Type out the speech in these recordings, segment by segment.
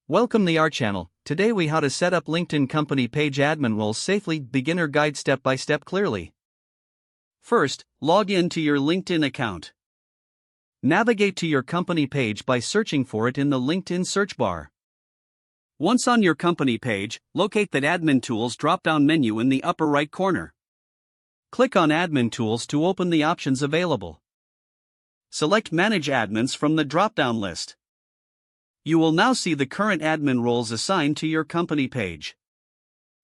Welcome to our channel. Today we how to set up LinkedIn company page admin roles safely, beginner guide step by step clearly. First, log in to your LinkedIn account. Navigate to your company page by searching for it in the LinkedIn search bar. Once on your company page, locate the Admin Tools drop-down menu in the upper right corner. Click on Admin Tools to open the options available. Select Manage Admins from the drop-down list. You will now see the current admin roles assigned to your company page.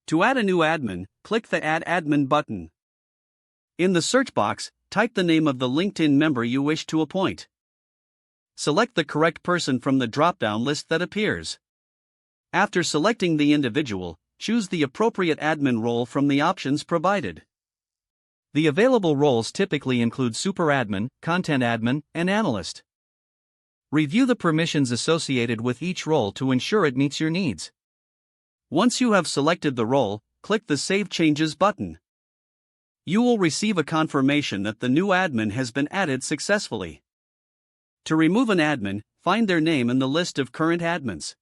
To add a new admin, click the Add Admin button. In the search box, type the name of the LinkedIn member you wish to appoint. Select the correct person from the drop-down list that appears. After selecting the individual, choose the appropriate admin role from the options provided. The available roles typically include Super Admin, Content Admin, and Analyst. Review the permissions associated with each role to ensure it meets your needs. Once you have selected the role, click the Save Changes button. You will receive a confirmation that the new admin has been added successfully. To remove an admin, find their name in the list of current admins.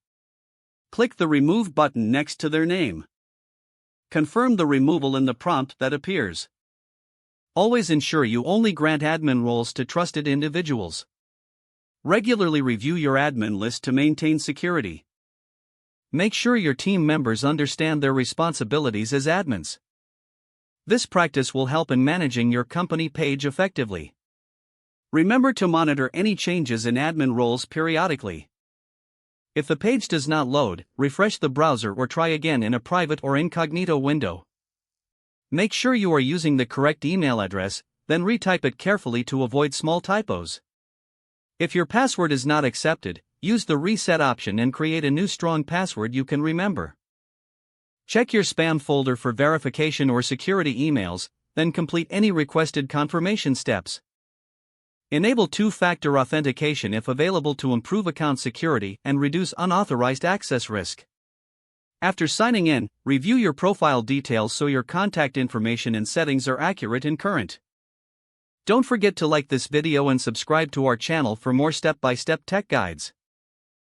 Click the Remove button next to their name. Confirm the removal in the prompt that appears. Always ensure you only grant admin roles to trusted individuals. Regularly review your admin list to maintain security. Make sure your team members understand their responsibilities as admins. This practice will help in managing your company page effectively. Remember to monitor any changes in admin roles periodically. If the page does not load, refresh the browser or try again in a private or incognito window. Make sure you are using the correct email address, then retype it carefully to avoid small typos. If your password is not accepted, use the reset option and create a new strong password you can remember. Check your spam folder for verification or security emails, then complete any requested confirmation steps. Enable two-factor authentication if available to improve account security and reduce unauthorized access risk. After signing in, review your profile details so your contact information and settings are accurate and current. Don't forget to like this video and subscribe to our channel for more step-by-step tech guides.